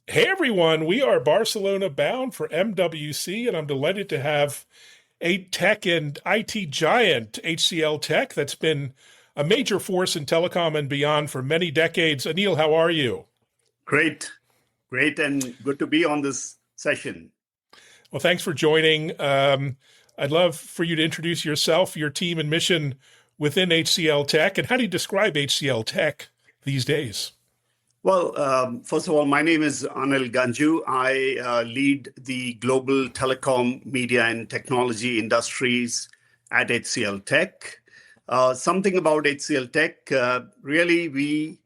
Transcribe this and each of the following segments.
Hey everyone, we are Barcelona bound for MWC, and I'm delighted to have a tech and IT giant, HCLTech, that's been a major force in telecom and beyond for many decades. Anil, how are you? Great, great, and good to be on this session. Well, thanks for joining. I'd love for you to introduce yourself, your team, and mission within HCLTech, and how do you describe HCLTech these days? Well, first of all, my name is Anil Ganjoo. I lead the global telecom, media, and technology industries at HCLTech. Something about HCLTech, really, we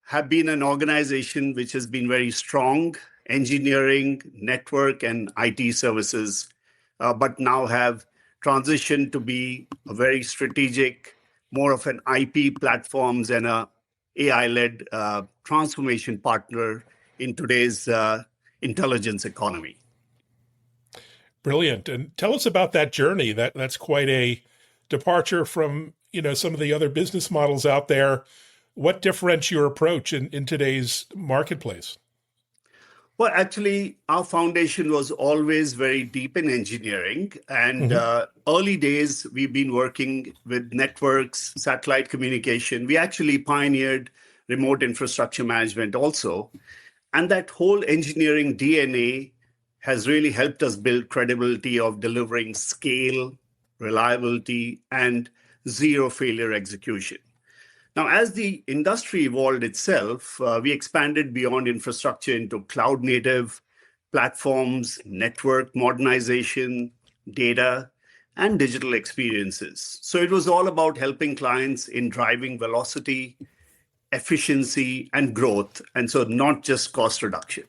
have been an organization which has been very strong, engineering, network, and IT services, but now have transitioned to be a very strategic, more of an IP platforms and a AI-led transformation partner in today's intelligence economy. Brilliant. And tell us about that journey. That's quite a departure from, some of the other business models out there. What differentiates your approach in today's marketplace? Well, actually, our foundation was always very deep in engineering. And Hmm. early days, we've been working with networks, satellite communication. We actually pioneered remote infrastructure management also. And that whole engineering DNA has really helped us build credibility of delivering scale, reliability, and zero failure execution. Now, as the industry evolved itself, we expanded beyond infrastructure into cloud native platforms, network modernization, data, and digital experiences. So it was all about helping clients in driving velocity, efficiency, and growth. And so not just cost reduction.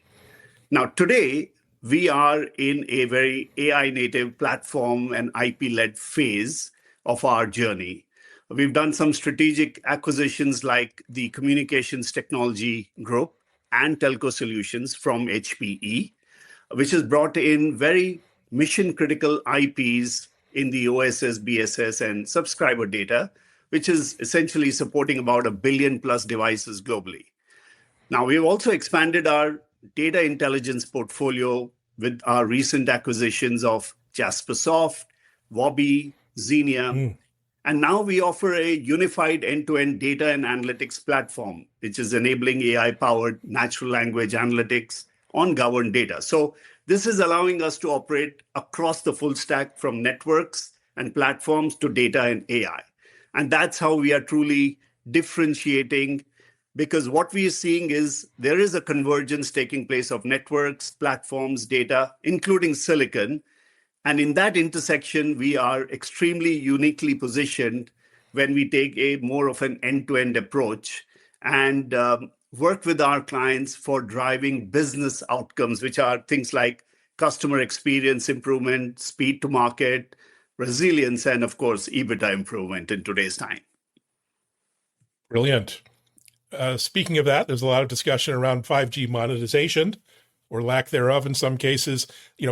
Now, today, we are in a very AI native platform and IP led phase of our journey. We've done some strategic acquisitions like the Communications Technology Group and Telco Solutions from HPE, which has brought in very mission critical IPs in the OSS, BSS, and subscriber data, which is essentially supporting about a billion plus devices globally. Now, we've also expanded our data intelligence portfolio with our recent acquisitions of Jaspersoft, Wobby, Xenia, Mm. and now we offer a unified end-to-end data and analytics platform, which is enabling AI-powered natural language analytics on governed data. So this is allowing us to operate across the full stack from networks and platforms to data and AI. And that's how we are truly differentiating, because what we are seeing is there is a convergence taking place of networks, platforms, data, including silicon. And in that intersection, we are extremely uniquely positioned when we take a more of an end-to-end approach and work with our clients for driving business outcomes, which are things like customer experience improvement, speed to market, resilience, and of course, EBITDA improvement in today's time. Brilliant. Speaking of that, there's a lot of discussion around 5G monetization or lack thereof in some cases,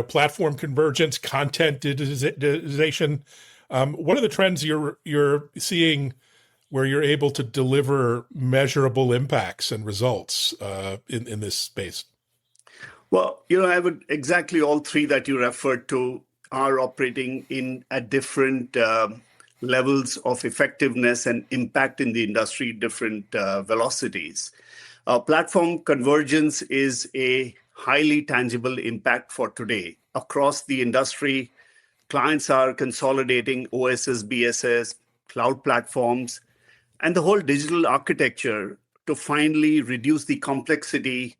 platform convergence, content digitization. What are the trends you're seeing where you're able to deliver measurable impacts and results in this space? Well, I would exactly all three that you referred to are operating in at different levels of effectiveness and impact in the industry, different velocities. Platform convergence is a highly tangible impact for today. Across the industry, clients are consolidating OSS, BSS, cloud platforms, and the whole digital architecture to finally reduce the complexity.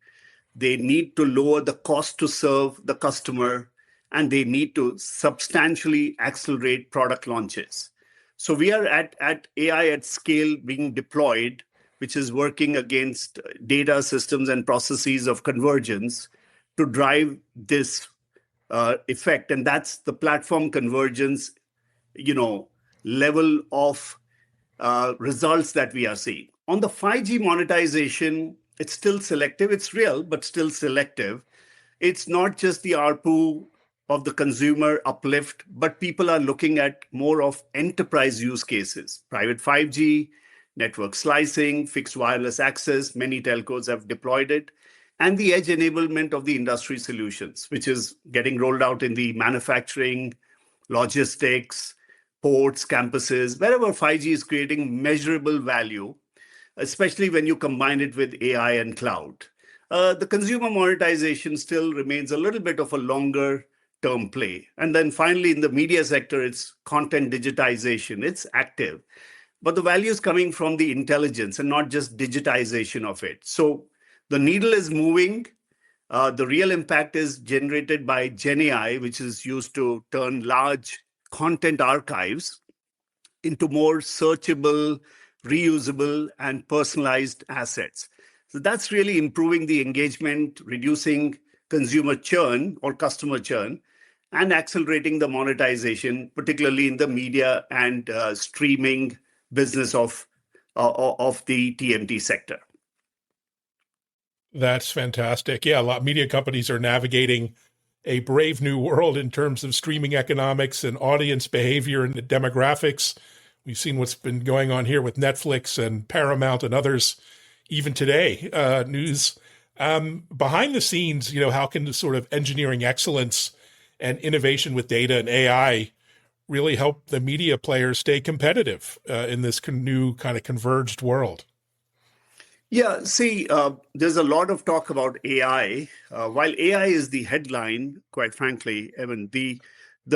They need to lower the cost to serve the customer, and they need to substantially accelerate product launches. So we are at AI at scale being deployed, which is working against data systems and processes of convergence to drive this effect. And that's the platform convergence, level of results that we are seeing. On the 5G monetization, it's still selective. It's real, but still selective. It's not just the ARPU of the consumer uplift, but people are looking at more of enterprise use cases, private 5G, network slicing, fixed wireless access. Many telcos have deployed it. and the edge enablement of the industry solutions, which is getting rolled out in the manufacturing, logistics, ports, campuses, wherever 5G is creating measurable value, especially when you combine it with AI and cloud. The consumer monetization still remains a little bit of a longer term play. And then finally, in the media sector, it's content digitization. It's active, but the value is coming from the intelligence and not just digitization of it. So the needle is moving. The real impact is generated by Gen AI, which is used to turn large content archives into more searchable, reusable, and personalized assets. So that's really improving the engagement, reducing consumer churn or customer churn, and accelerating the monetization, particularly in the media and streaming business of the TMT sector. That's fantastic. Yeah, a lot of media companies are navigating a brave new world in terms of streaming economics and audience behavior and demographics. We've seen what's been going on here with Netflix and Paramount and others, even today, news. Behind the scenes, how can the sort of engineering excellence and innovation with data and AI really help the media players stay competitive in this new kind of converged world? Yeah, see, there's a lot of talk about AI. While AI is the headline, quite frankly, Evan, the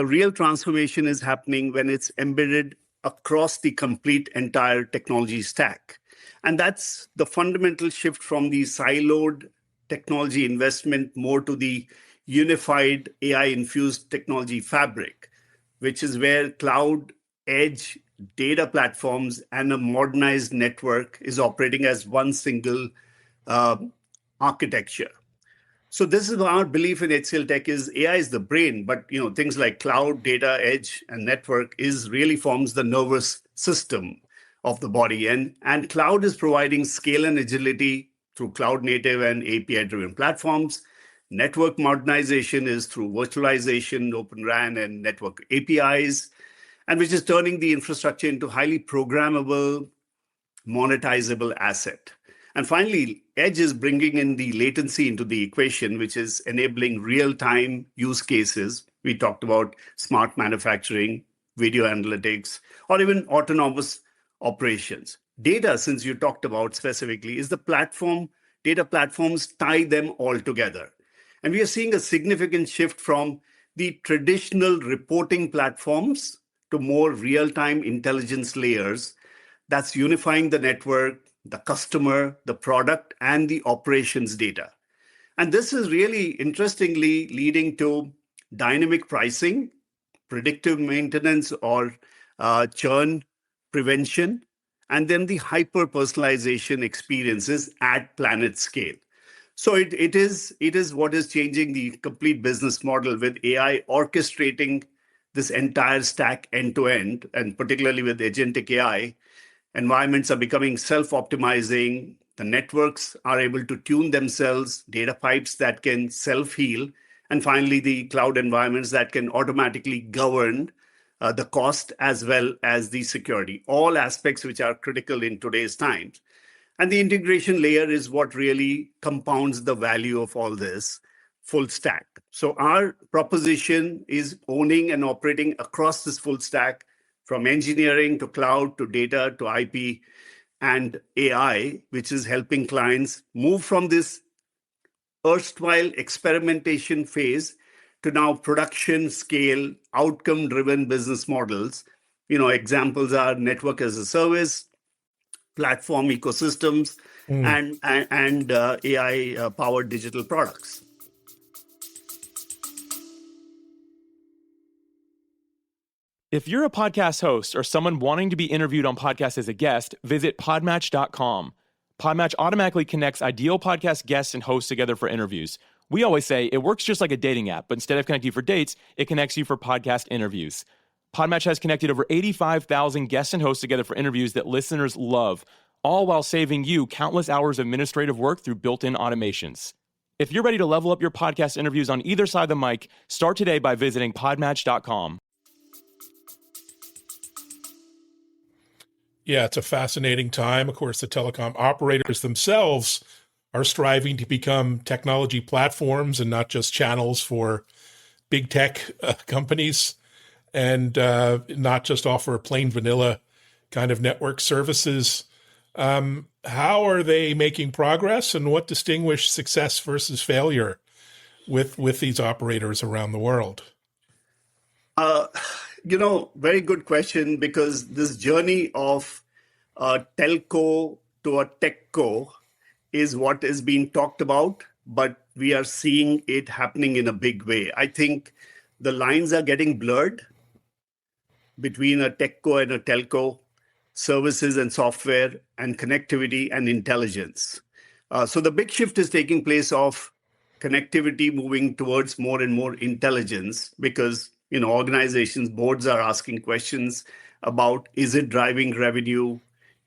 real transformation is happening when it's embedded across the complete entire technology stack. And that's the fundamental shift from the siloed technology investment more to the unified AI-infused technology fabric, which is where cloud, edge, data platforms, and a modernized network is operating as one single architecture. So this is our belief in HCLTech is AI is the brain, but things like cloud, data, edge, and network is really forms the nervous system of the body. And cloud is providing scale and agility through cloud native and API-driven platforms. Network modernization is through virtualization, Open RAN, and network APIs, and which is turning the infrastructure into highly programmable, monetizable asset. And finally, edge is bringing in the latency into the equation, which is enabling real-time use cases. We talked about smart manufacturing, video analytics, or even autonomous operations. Data, since you talked about specifically, is the platform. Data platforms tie them all together. And we are seeing a significant shift from the traditional reporting platforms to more real-time intelligence layers that's unifying the network, the customer, the product, and the operations data. And this is really interestingly leading to dynamic pricing, predictive maintenance or churn prevention, and then the hyper-personalization experiences at planet scale. So it is what is changing the complete business model with AI orchestrating this entire stack end to end, and particularly with agentic AI, environments are becoming self-optimizing. The networks are able to tune themselves, data pipes that can self-heal, and finally, the cloud environments that can automatically govern the cost as well as the security, all aspects which are critical in today's times. And the integration layer is what really compounds the value of all this full stack. So our proposition is owning and operating across this full stack, from engineering to cloud to data to IP and AI, which is helping clients move from this erstwhile experimentation phase to now production scale, outcome-driven business models. Examples are network as a service, platform ecosystems, and AI-powered digital products. If you're a podcast host or someone wanting to be interviewed on podcasts as a guest, visit podmatch.com. Podmatch automatically connects ideal podcast guests and hosts together for interviews. We always say it works just like a dating app, but instead of connecting you for dates, it connects you for podcast interviews. Podmatch has connected over 85,000 guests and hosts together for interviews that listeners love, all while saving you countless hours of administrative work through built-in automations. If you're ready to level up your podcast interviews on either side of the mic, start today by visiting podmatch.com. Yeah, it's a fascinating time. Of course, the telecom operators themselves are striving to become technology platforms and not just channels for big tech companies, and not just offer plain vanilla kind of network services. How are they making progress, and what distinguishes success versus failure with these operators around the world? Very good question, because this journey of a telco to a techco is what is being talked about, but we are seeing it happening in a big way. I think the lines are getting blurred between a techco and a telco, services and software, and connectivity and intelligence. So the big shift is taking place of connectivity moving towards more and more intelligence, because organizations, boards are asking questions about, is it driving revenue?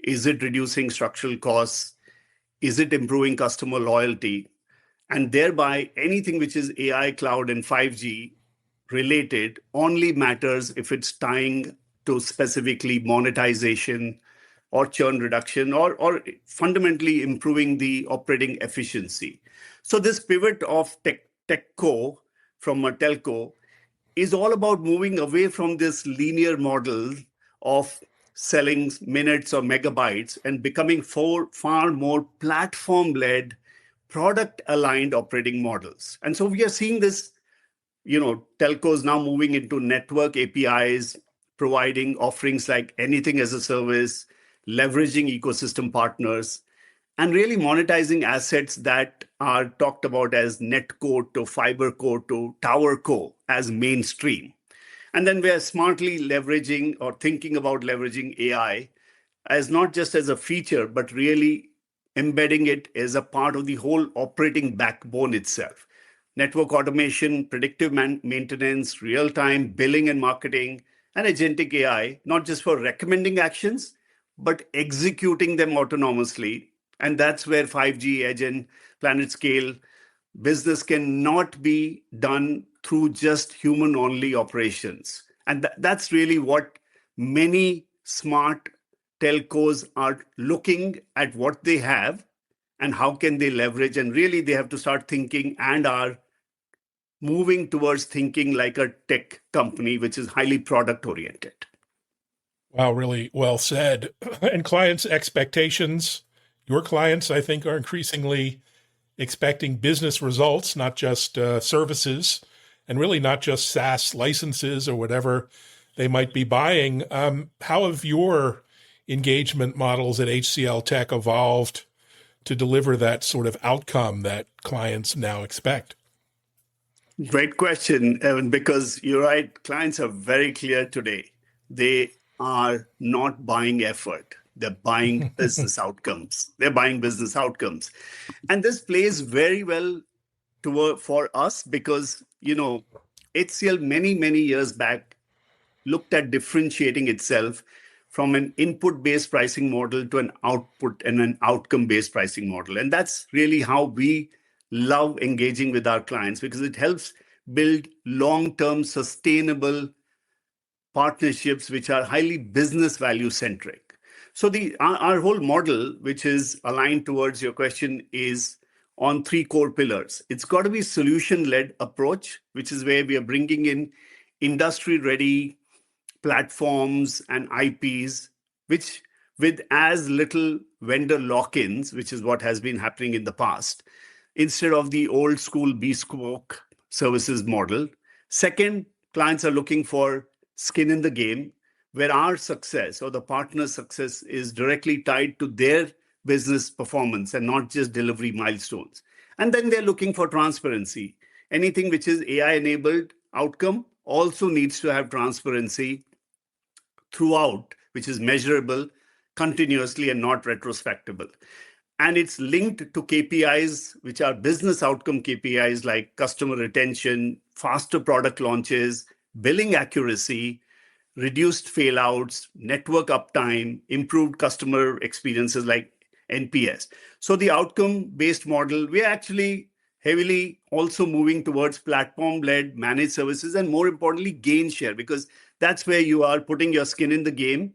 Is it reducing structural costs? Is it improving customer loyalty? And thereby, anything which is AI, cloud, and 5G related only matters if it's tying to specifically monetization or churn reduction, or fundamentally improving the operating efficiency. So this pivot of techco from a telco is all about moving away from this linear model of selling minutes or megabytes and becoming far more platform-led, product-aligned operating models. And so we are seeing this, telcos now moving into network APIs, providing offerings like anything as a service, leveraging ecosystem partners, and really monetizing assets that are talked about as net core to fiber core to tower core as mainstream. And then we are smartly leveraging or thinking about leveraging AI as not just as a feature, but really embedding it as a part of the whole operating backbone itself. Network automation, predictive maintenance, real-time billing and marketing, and agentic AI, not just for recommending actions, but executing them autonomously. And that's where 5G, edge, and planet scale business cannot be done through just human-only operations. And that's really what many smart telcos are looking at, what they have and how can they leverage. And really, they have to start thinking and are moving towards thinking like a tech company, which is highly product-oriented. Wow, really well said. And clients' expectations, your clients, I think, are increasingly expecting business results, not just services, and really not just SaaS licenses or whatever they might be buying. How have your engagement models at HCLTech evolved to deliver that sort of outcome that clients now expect? Great question, Evan, because you're right. Clients are very clear today. They are not buying effort. They're buying business outcomes. They're buying business outcomes. And this plays very well for us because, HCL many years back looked at differentiating itself from an input-based pricing model to an output and an outcome-based pricing model. And that's really how we love engaging with our clients, because it helps build long-term sustainable partnerships which are highly business value centric. So our whole model, which is aligned towards your question, is on three core pillars. It's got to be solution-led approach, which is where we are bringing in industry-ready platforms and IPs, which with as little vendor lock-ins, which is what has been happening in the past, instead of the old school bespoke services model. Second, clients are looking for skin in the game, where our success or the partner's success is directly tied to their business performance and not just delivery milestones. And then they're looking for transparency. Anything which is AI-enabled outcome also needs to have transparency throughout, which is measurable continuously and not retrospectable. And it's linked to KPIs, which are business outcome KPIs like customer retention, faster product launches, billing accuracy, reduced failouts, network uptime, improved customer experiences like NPS. So the outcome-based model, we're actually heavily also moving towards platform-led managed services, and more importantly, gain share, because that's where you are putting your skin in the game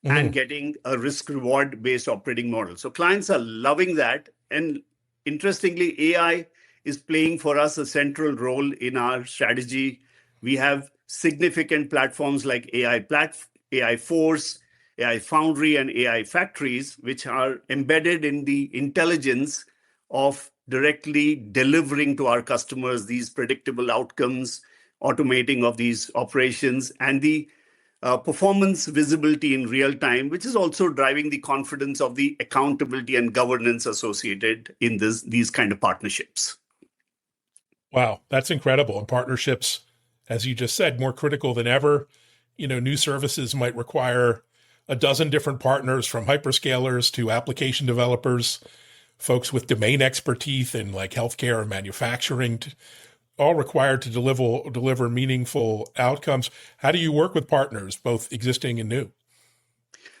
and getting a risk-reward based operating model. So clients are loving that. And Interestingly, AI is playing for us a central role in our strategy. We have significant platforms like AI Force, AI Foundry, and AI Factories, which are embedded in the intelligence of directly delivering to our customers these predictable outcomes, automating of these operations, and the performance visibility in real time, which is also driving the confidence of the accountability and governance associated in these kind of partnerships. Wow, that's incredible. And partnerships, as you just said, more critical than ever. New services might require a dozen different partners, from hyperscalers to application developers, folks with domain expertise in like healthcare and manufacturing, all required to deliver meaningful outcomes. How do you work with partners, both existing and new?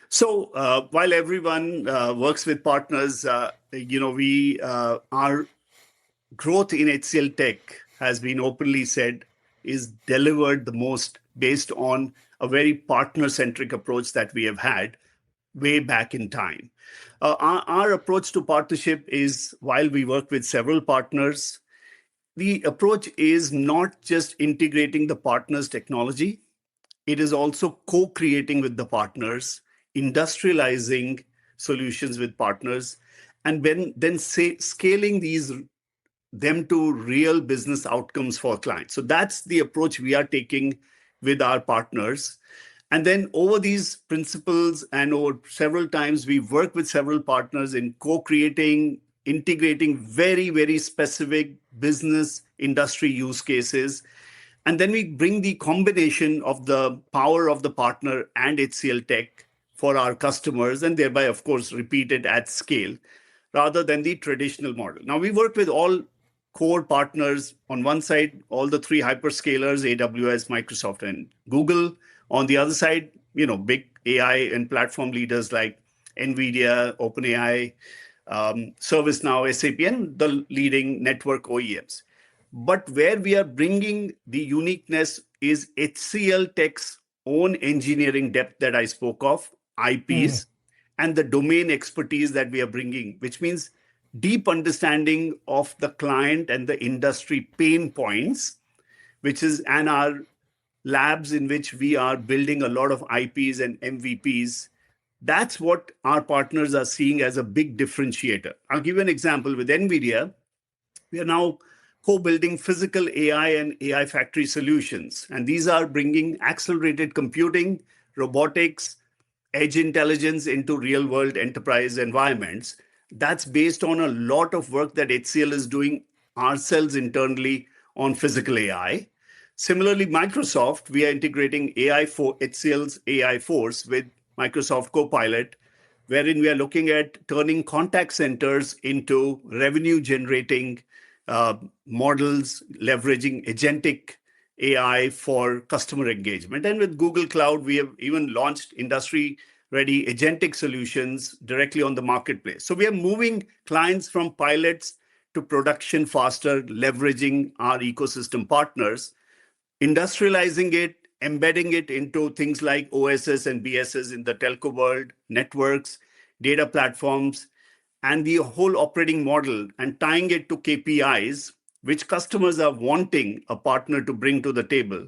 So while everyone works with partners, our growth in HCLTech has been openly said is delivered the most based on a very partner-centric approach that we have had way back in time. Our approach to partnership is, while we work with several partners, the approach is not just integrating the partner's technology, it is also co-creating with the partners, industrializing solutions with partners, and then scaling them to real business outcomes for clients. So that's the approach we are taking with our partners. And then over these principles and over several times, we've worked with several partners in co-creating, integrating very, very specific business industry use cases. And then we bring the combination of the power of the partner and HCLTech for our customers, and thereby, of course, repeat it at scale rather than the traditional model. Now, we work with all core partners. On one side, all the three hyperscalers, AWS, Microsoft, and Google. On the other side, big AI and platform leaders like NVIDIA, OpenAI, ServiceNow, SAP, and the leading network OEMs. But where we are bringing the uniqueness is HCLTech's own engineering depth that I spoke of, IPs, and the domain expertise that we are bringing, which means deep understanding of the client and the industry pain points, and our labs in which we are building a lot of IPs and MVPs. That's what our partners are seeing as a big differentiator. I'll give you an example. With NVIDIA, we are now co-building physical AI and AI factory solutions. And these are bringing accelerated computing, robotics, edge intelligence into real-world enterprise environments. That's based on a lot of work that HCL is doing ourselves internally on physical AI. Similarly, Microsoft, we are integrating HCL's AI Force with Microsoft Copilot, wherein we are looking at turning contact centers into revenue-generating models, leveraging agentic AI for customer engagement. And with Google Cloud, we have even launched industry-ready agentic solutions directly on the marketplace. So we are moving clients from pilots to production faster, leveraging our ecosystem partners, industrializing it, embedding it into things like OSS and BSS in the telco world, networks, data platforms, and the whole operating model, and tying it to KPIs, which customers are wanting a partner to bring to the table.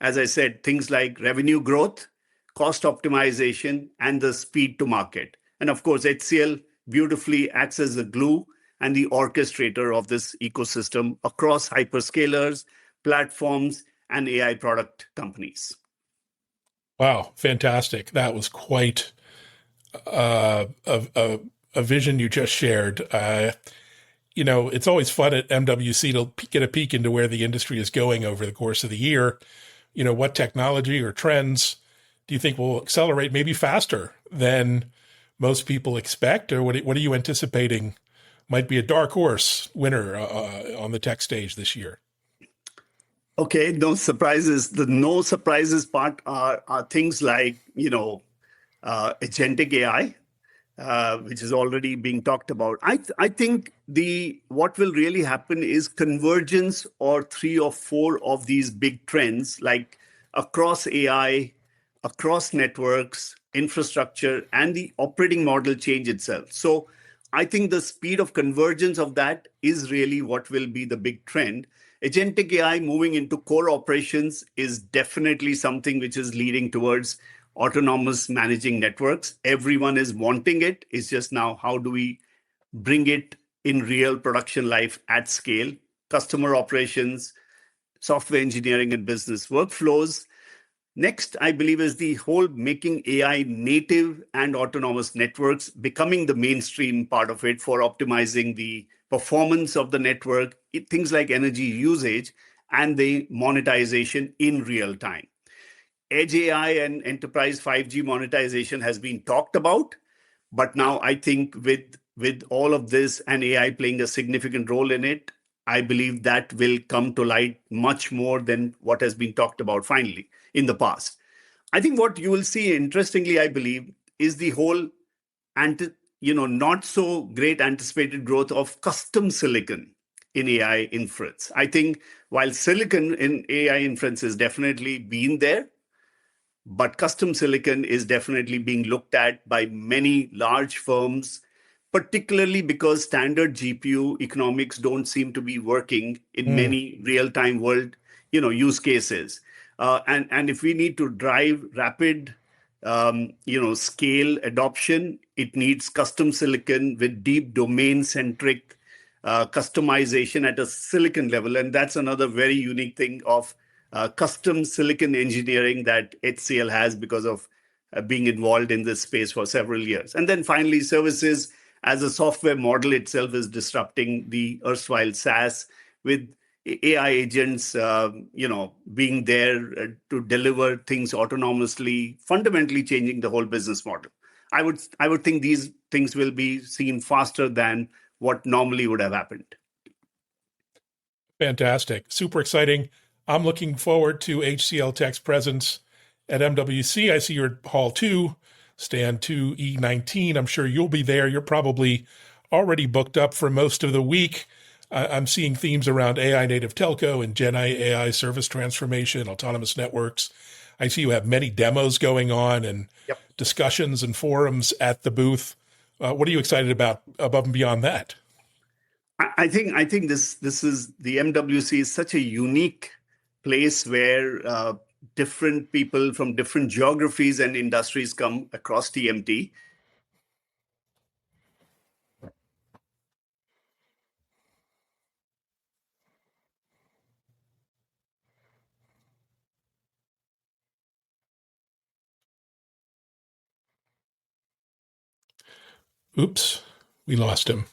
As I said, things like revenue growth, cost optimization, and the speed to market. And of course, HCL beautifully acts as the glue and the orchestrator of this ecosystem across hyperscalers, platforms, and AI product companies. Wow, fantastic. That was quite a vision you just shared. It's always fun at MWC to get a peek into where the industry is going over the course of the year. What technology or trends do you think will accelerate maybe faster than most people expect? Or what are you anticipating might be a dark horse winner on the tech stage this year? Okay, no surprises. The no surprises part are things like, agentic AI, which is already being talked about. I think what will really happen is convergence or 3 or 4 of these big trends, like across AI, across networks, infrastructure, and the operating model change itself. So I think the speed of convergence of that is really what will be the big trend. Agentic AI moving into core operations is definitely something which is leading towards autonomous managing networks. Everyone is wanting it. It's just now how do we bring it in real production life at scale, customer operations, software engineering, and business workflows. Next, I believe, is the whole making AI native and autonomous networks becoming the mainstream part of it for optimizing the performance of the network, things like energy usage and the monetization in real time. Edge AI and enterprise 5G monetization has been talked about, but now I think with all of this and AI playing a significant role in it, I believe that will come to light much more than what has been talked about finally in the past. I think what you will see, interestingly, I believe, is the whole not so great anticipated growth of custom silicon in AI inference. I think while silicon in AI inference has definitely been there, but custom silicon is definitely being looked at by many large firms, particularly because standard GPU economics don't seem to be working in many real-time world, use cases. And if we need to drive rapid, scale adoption, it needs custom silicon with deep domain-centric customization at a silicon level. And that's another very unique thing of custom silicon engineering that HCL has because of being involved in this space for several years. And then finally, services as a software model itself is disrupting the erstwhile SaaS with AI agents, being there to deliver things autonomously, fundamentally changing the whole business model. I would think these things will be seen faster than what normally would have happened. Fantastic. Super exciting. I'm looking forward to HCLTech's presence at MWC. I see you're at Hall 2, stand 2E19. I'm sure you'll be there. You're probably already booked up for most of the week. I'm seeing themes around AI native telco and Gen AI service transformation, autonomous networks. I see you have many demos going on and discussions and forums at the booth. What are you excited about above and beyond that? I think this is the MWC is such a unique place where different people from different geographies and industries come across TMT. Oops, we lost him.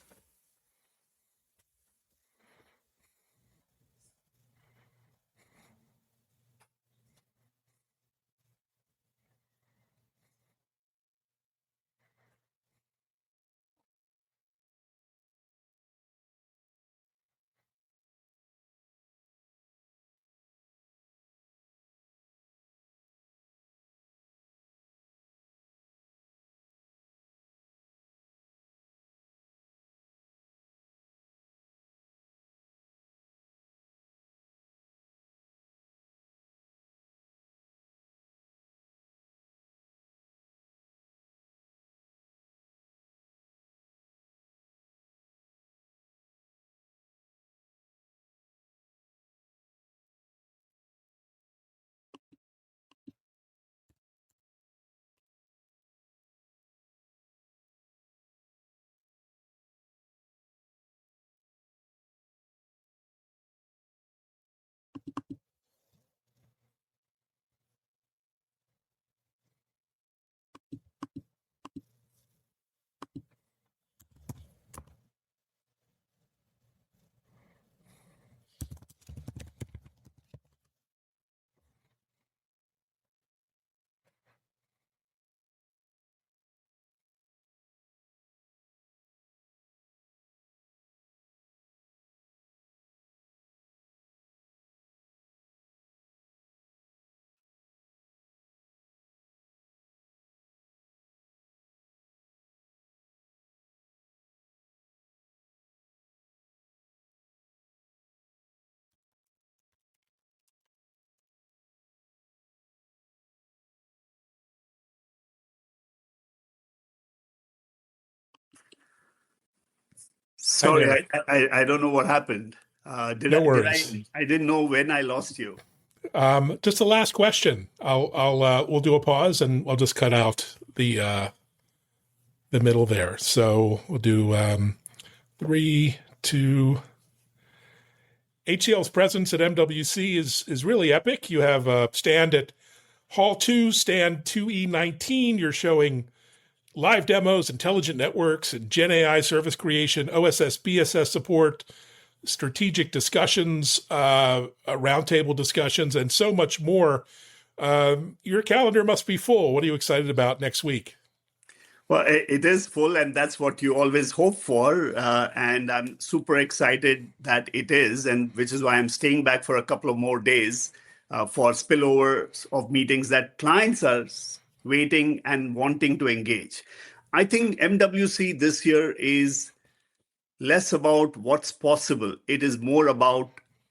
Sorry, there. I don't know what happened. No worries. I didn't know when I lost you. Just the last question. We'll do a pause and I'll just cut out the middle there. So we'll do 3, 2. HCL's presence at MWC is really epic. You have a stand at Hall 2, stand 2E19. You're showing live demos, intelligent networks, and Gen AI service creation, OSS, BSS support, strategic discussions, roundtable discussions, and so much more. Your calendar must be full. What are you excited about next week? Well, it is full, and that's what you always hope for. And I'm super excited that it is, and which is why I'm staying back for a couple of more days for spillovers of meetings that clients are waiting and wanting to engage. I think MWC this year is less about what's possible. It is more about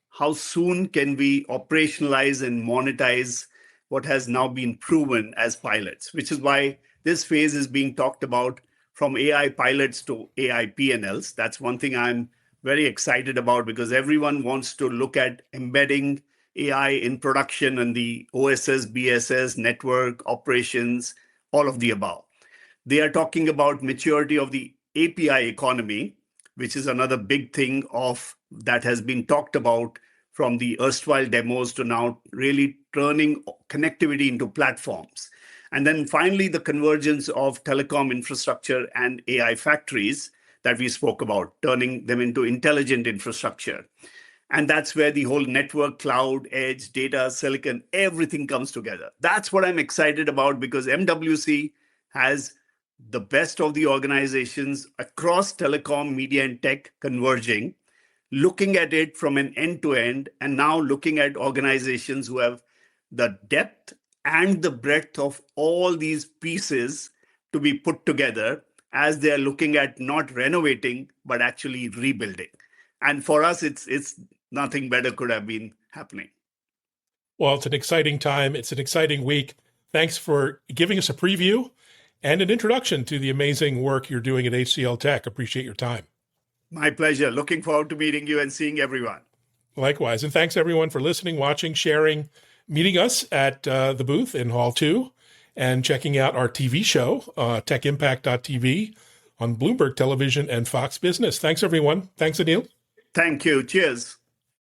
how soon can we operationalize and monetize what has now been proven as pilots, which is why this phase is being talked about from AI pilots to AI P&Ls. That's one thing I'm very excited about because everyone wants to look at embedding AI in production and the OSS, BSS, network, operations, all of the above. They are talking about maturity of the API economy, which is another big thing of that has been talked about from the erstwhile demos to now really turning connectivity into platforms. And then finally, the convergence of telecom infrastructure and AI factories that we spoke about, turning them into intelligent infrastructure. And that's where the whole network, cloud, edge, data, silicon, everything comes together. That's what I'm excited about because MWC has the best of the organizations across telecom, media, and tech converging, looking at it from an end-to-end, and now looking at organizations who have the depth and the breadth of all these pieces to be put together as they're looking at not renovating, but actually rebuilding. And for us, it's nothing better could have been happening. Well, it's an exciting time. It's an exciting week. Thanks for giving us a preview and an introduction to the amazing work you're doing at HCLTech. Appreciate your time. My pleasure. Looking forward to meeting you and seeing everyone. Likewise. And thanks everyone for listening, watching, sharing, meeting us at the booth in Hall 2 and checking out our TV show, techimpact.tv on Bloomberg Television and Fox Business. Thanks, everyone. Thanks, Anil. Thank you. Cheers.